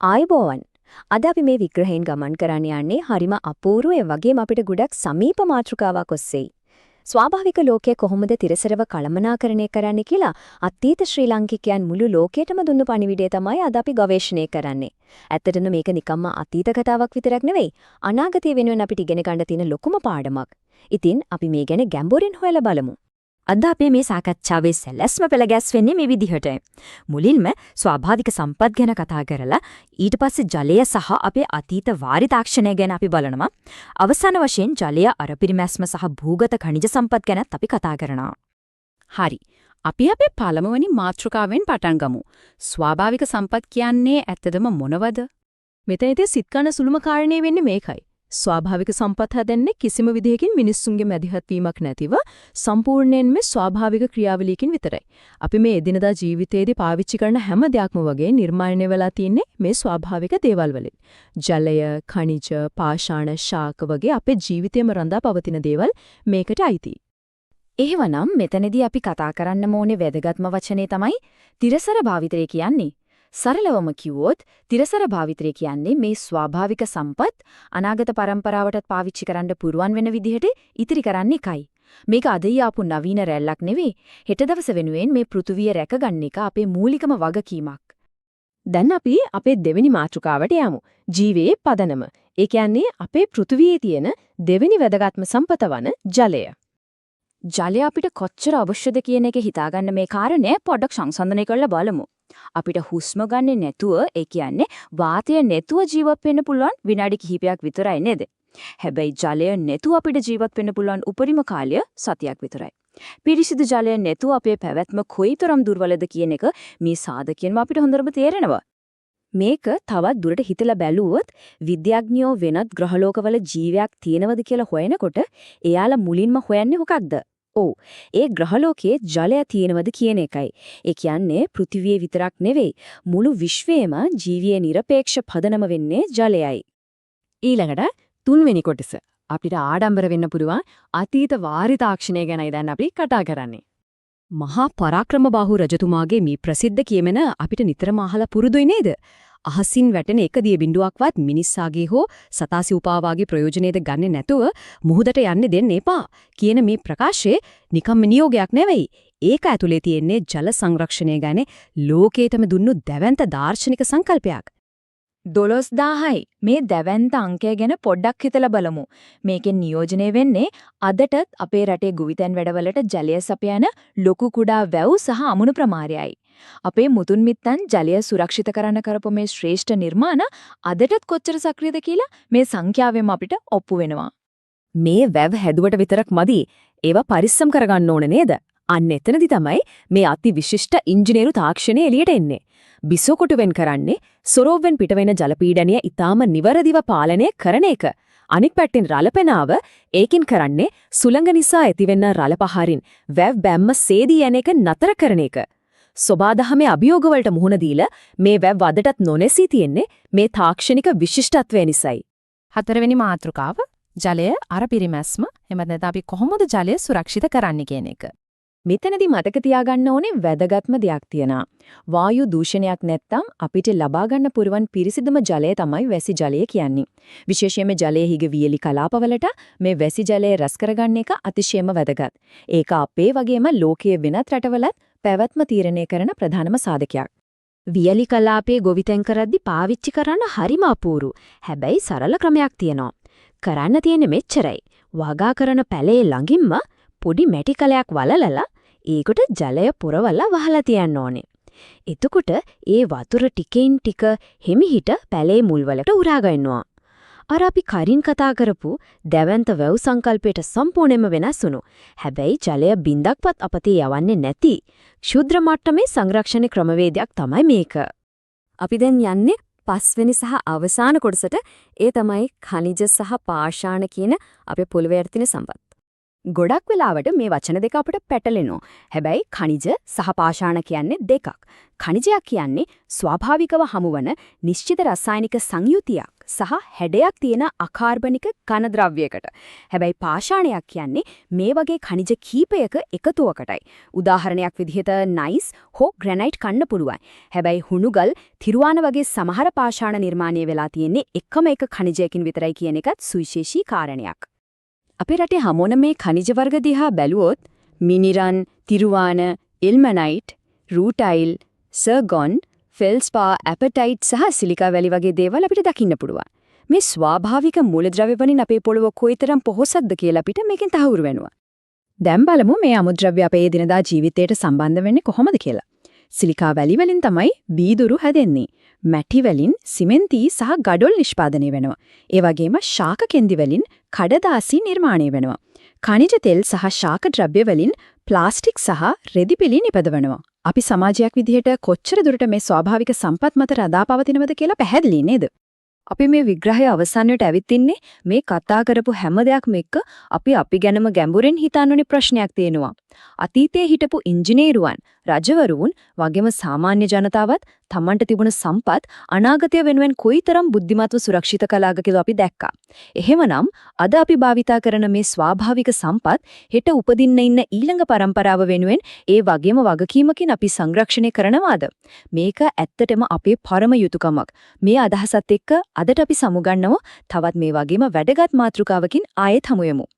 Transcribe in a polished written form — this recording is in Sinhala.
ආයුබෝවන්. අද අපි මේ විග්‍රහයෙන් ගමන් කරන්න යන්නේ හරිම අපූර්ව ඒ වගේම අපිට ගොඩක් සමීප මාතෘකාවක් ඔස්සේ. ස්වාභාවික ලෝකයේ කොහොමද තිරසරව කළමනාකරණය කරන්නේ කියලා අතීත ශ්‍රී ලාංකිකයන් මුළු ලෝකෙටම දුන්නු පණිවිඩය තමයි අද අපි ගවේෂණය කරන්නේ. ඇත්තටම මේක නිකම්ම අතීත කතාවක් විතරක් නෙවෙයි අනාගතය වෙනුවෙන් අපිට ඉගෙන ගන්න තියෙන ලොකුම පාඩමක්. ඉතින් අපි මේ ගැන ගැඹුරින් හොයලා බලමු. අද අපේ මේ සාකච්ඡාවේ සැලැස්ම පෙළ ගැස්වෙන්නේ මේ විදිහට. මුලින්ම ස්වාභාවික සම්පත් ගැන කතා කරලා ඊට පස්සේ ජලය සහ අපේ අතීත වාරි තාක්ෂණය ගැන අපි බලනවා. අවසාන වශයෙන් ජලය අරපිරිමැස්ම සහ භූගත ඛනිජ සම්පත් ගැනත් අපි කතා කරනවා. හරි. අපි අපේ පළමුවනි මාතෘකාවෙන් පටන් ගමු. ස්වාභාවික සම්පත් කියන්නේ ඇත්තදම මොනවද? මෙතනදී සිත්කන සුළුම කාරණේ වෙන්නේ මේකයි. ස්වාභාවික සම්පත් හදන්නේ කිසිම විදිහකින් මිනිස්සුන්ගේ මැදිහත් වීමක් නැතිව සම්පූර්ණයෙන්ම ස්වාභාවික ක්‍රියාවලියකින් විතරයි. අපි මේ එදිනදා ජීවිතයේදී පාවිච්චි කරන හැම දෙයක්ම වගේ නිර්මාණය වෙලා තියෙන්නේ මේ ස්වාභාවික දේවල් වලින්. ජලය, ඛනිජ, පාෂාණ, ශාක වගේ අපේ ජීවිතේම රඳා පවතින දේවල් මේකට අයිතියි. එහෙමනම් මෙතනදී අපි කතා කරන්න ඕනේ වැදගත්ම වචනේ තමයි තිරසර භාවිතය කියන්නේ. සරලවම කිව්වොත් තිරසර භාවිතය කියන්නේ මේ ස්වාභාවික සම්පත් අනාගත පරම්පරාවටත් පාවිච්චි කරන්න පුරුවන් වෙන විදිහට ඉතිරි කරන්න එකයි. මේක අද ආපු නවීන රැල්ලක් නෙවෙයි. හෙට දවස වෙනුවෙන් මේ පෘථුවිය රැකගන්න එක අපේ මූලිකම වගකීමක්. දැන් අපි අපේ දෙවෙනි මාතෘකාවට යමු. ජීවයේ පදනම. ඒ කියන්නේ අපේ පෘථුවියේ තියෙන දෙවෙනි වැදගත්ම සම්පත වන ජලය. ජලය අපිට කොච්චර අවශ්‍යද කියන එක හිතාගන්න මේ කාරණය පොඩ්ඩක් සංසන්දනය කරලා බලමු. අපිට හුස්ම ගන්නේ නැතුව ඒ කියන්නේ වාතය නැතුව ජීවත් වෙන්න පුළුවන් විනාඩි කිහිපයක් විතරයි නේද? හැබැයි ජලය නැතුව අපිට ජීවත් වෙන්න පුළුවන් උපරිම කාලය සතියක් විතරයි. පිරිසිදු ජලය නැතුව අපේ පැවැත්ම කොයිතරම් දුර්වලද කියන එක මේ සාධකයෙන්ම අපිට හොඳටම තේරෙනවා. මේක තවත් දුරට හිතලා බැලුවොත් විද්‍යාඥයෝ වෙනත් ග්‍රහලෝකවල ජීවයක් තියෙනවද කියලා හොයනකොට එයාලා මුලින්ම හොයන්නේ මොකක්ද? ඒ ග්‍රහලෝකයේ ජලය තියෙනවද කියන එකයි. ඒ කියන්නේ පෘථිවියේ විතරක් නෙවෙයි මුළු විශ්වයේම ජීවියේ নিরপেক্ষ පදනම වෙන්නේ ජලයයි. ඊළඟට තුන්වෙනි කොටස අපිට ආඩම්බර වෙන්න පුළුවන් අතීත වාරි තාක්ෂණය ගැනයි දැන් අපි කතා කරන්නේ. මහා පරාක්‍රමබාහු රජතුමාගේ මේ ප්‍රසිද්ධ කියමන අපිට නිතරම අහලා පුරුදුයි නේද? අහසින් වැටෙන එක දිය බිඳුවක්වත් මිනිස්සාගේ හෝ සතාසි උපාවාගේ ප්‍රයෝජනෙද ගන්නෙ නැතුව මුහුදට යන්න දෙන්න එපා කියන මේ ප්‍රකාශය නිකම්ම නියෝගයක් නෙවෙයි. ඒක ඇතුලේ තියෙන්නේ ජල සංරක්ෂණය ගැන ලෝකේටම දුන්නු දැවැන්ත දාර්ශනික සංකල්පයක්. 12000යි. මේ දැවැන්ත අංකය ගැන පොඩ්ඩක් හිතලා බලමු. මේකෙන් නියෝජනය වෙන්නේ අදටත් අපේ රටේ ගුවිතැන් වැඩවලට ජලය සපයන ලොකු කුඩා වැව් සහ අමුණු ප්‍රමාණයයි. අපේ මුතුන් මිත්තන් ජලය සුරක්ෂිත කරන්න කරපු මේ ශ්‍රේෂ්ඨ නිර්මාණ අදටත් කොච්චර සක්‍රියද කියලා මේ සංඛ්‍යාවෙන් අපිට ඔප්පු වෙනවා. මේ වැව් හැදුවට විතරක් මදි. ඒවා පරිස්සම් කරගන්න ඕන නේද? අන්න එතනදි තමයි මේ අති විශිෂ්ට ඉංජිනේරු තාක්ෂණය එළියට එන්නේ. බිසෝකොටු වෙන් කරන්නේ සොරෝවෙන් පිටවෙන ජල පීඩනය ඊටාම නිවරදිව පාලනය කරන එක. අනික් පැත්තෙන් රළපෙනාව ඒකින් කරන්නේ සුළඟ නිසා ඇතිවෙන රළ පහරින් වැව් බැම්ම සේදී යන එක නතර කරන එක. සෝබාදහමේ අභියෝග වලට මුහුණ දීලා මේ වැව් වදටත් නොනැසී තියෙන්නේ මේ තාක්ෂණික විශිෂ්ටත්වය නිසායි. හතරවෙනි මාතෘකාව ජලය අරපිරිමැස්ම. එහෙම නැත්නම් අපි කොහොමද ජලය සුරක්ෂිත කරන්නේ කියන එක. මෙතනදී මතක තියාගන්න ඕනේ වැදගත්ම දෙයක් තියෙනවා. වායු දූෂණයක් නැත්තම් අපිට ලබා ගන්න පුරවන් පිරිසිදුම ජලය තමයි වැසි ජලය කියන්නේ. විශේෂයෙන්ම ජලයේ හිග වියලි කලාපවලට මේ වැසි ජලය රස කරගන්න එක අතිශයම වැදගත්. ඒක අපේ වගේම ලෝකයේ වෙනත් රටවලත් පැවැත්ම තීරණය කරන ප්‍රධානම සාධකයක්. වියලි කලාපයේ ගොවිතැන් කරද්දි පාවිච්චි කරන්න හරිම අපූරු. හැබැයි සරල ක්‍රමයක් තියෙනවා. කරන්න තියෙන්නේ මෙච්චරයි. වගා කරන පැලේ ළඟින්ම පොඩි මැටි කලයක් වලලලා ඒකට ජලය පුරවලා වහලා තියන්න ඕනේ. එතකොට ඒ වතුර ටිකෙන් ටික හිමිහිට පැලේ මුල්වලට උරා ගන්නවා. අර අපි කරින් කතා කරපු දැවැන්ත වැව් සංකල්පයට සම්පූර්ණයෙන්ම වෙනස් වුණු. හැබැයි ජලය බින්දක්වත් අපතේ යවන්නේ නැති ක්ෂුද්‍ර මට්ටමේ සංරක්ෂණ ක්‍රමවේදයක් තමයි මේක. අපි දැන් යන්නේ පස්වෙනි සහ අවසාන කොටසට. ඒ තමයි ඛනිජ සහ පාෂාණ කියන අපේ පොළවේ තියෙන සම්පත්. ගොඩක් වෙලාවට මේ වචන දෙක අපිට පැටලෙනවා. හැබැයි ඛනිජ සහ පාෂාණ කියන්නේ දෙකක්. ඛනිජයක් කියන්නේ ස්වාභාවිකව හමුවන නිශ්චිත රසායනික සංයුතියක් සහ හැඩයක් තියෙන අකාර්බනික ඝන ද්‍රව්‍යයකට. හැබැයි පාෂාණයක් කියන්නේ මේ වගේ ඛනිජ කීපයක එකතුවකටයි. උදාහරණයක් විදිහට නයිස් හෝ ග්‍රැනයිට් කන්න පුළුවන්. හැබැයි හුණුගල්, තිරුවාන වගේ සමහර පාෂාණ නිර්මාණය වෙලා තියෙන්නේ එකම එක ඛනිජයකින් විතරයි කියන එකත් සුවිශේෂී කාරණයක්. අපේ රටේ හමුවන මේ ඛනිජ වර්ග දිහා බැලුවොත් මිනිරන්, තිරුවාන, ඉල්මනයිට්, රූටයිල්, සර්ගොන්, ෆෙල්ස්පා, ඇපටයිට් සහ සිලිකා වැලි වගේ දේවල් අපිට දකින්න පුළුවන්. මේ ස්වාභාවික මූලද්‍රව්‍ය වලින් අපේ පොළොව කොයිතරම් පොහොසත්ද කියලා අපිට මේකෙන් තහවුරු වෙනවා. දැන් බලමු මේ අමුද්‍රව්‍ය අපේ දිනදා ජීවිතයට සම්බන්ධ වෙන්නේ කොහොමද කියලා. සිලිකා වැලි වලින් තමයි බීදුරු හැදෙන්නේ. මැටි වලින් සිමෙන්ති සහ ගඩොල් නිෂ්පාදනය වෙනවා. ඒ වගේම ශාක කෙන්දි වලින් කඩදාසි නිර්මාණය වෙනවා. ඛනිජ තෙල් සහ ශාක ද්‍රව්‍ය වලින් ප්ලාස්ටික් සහ රෙදි පිලි නිපදවනවා. අපි සමාජයක් විදිහට කොච්චර දුරට මේ ස්වාභාවික සම්පත් මත රඳාපවතිනවද කියලා පැහැදිලි නේද? අපි මේ විග්‍රහය අවසන්යට ඇවිත් ඉන්නේ මේ කතා කරපු හැම දෙයක්ම එක්ක අපි ගැනම ගැඹුරින් හිතන්න ඕනේ ප්‍රශ්නයක් තියෙනවා. අතීතයේ හිටපු ඉංජිනේරුවන්, රජවරුන් වගේම සාමාන්‍ය ජනතාවත් තමන්ට තිබුණ සම්පත් අනාගතය වෙනුවෙන් කොයිතරම් බුද්ධිමත්ව සුරක්ෂිත කළාද කියලා අපි දැක්කා. එහෙමනම් අද අපි භාවිතා කරන මේ ස්වාභාවික සම්පත් හෙට උපදින්න ඉන්න ඊළඟ පරම්පරාව වෙනුවෙන් ඒ වගේම වගකීමකින් අපි සංරක්ෂණය කරනවාද? මේක ඇත්තටම අපේ පරම යුතුයකමක්. මේ අදහසත් එක්ක අදට අපි සමුගන්නව තවත් මේ වගේම වැදගත් මාතෘකාවකින් ආයෙත් හමු වෙමු.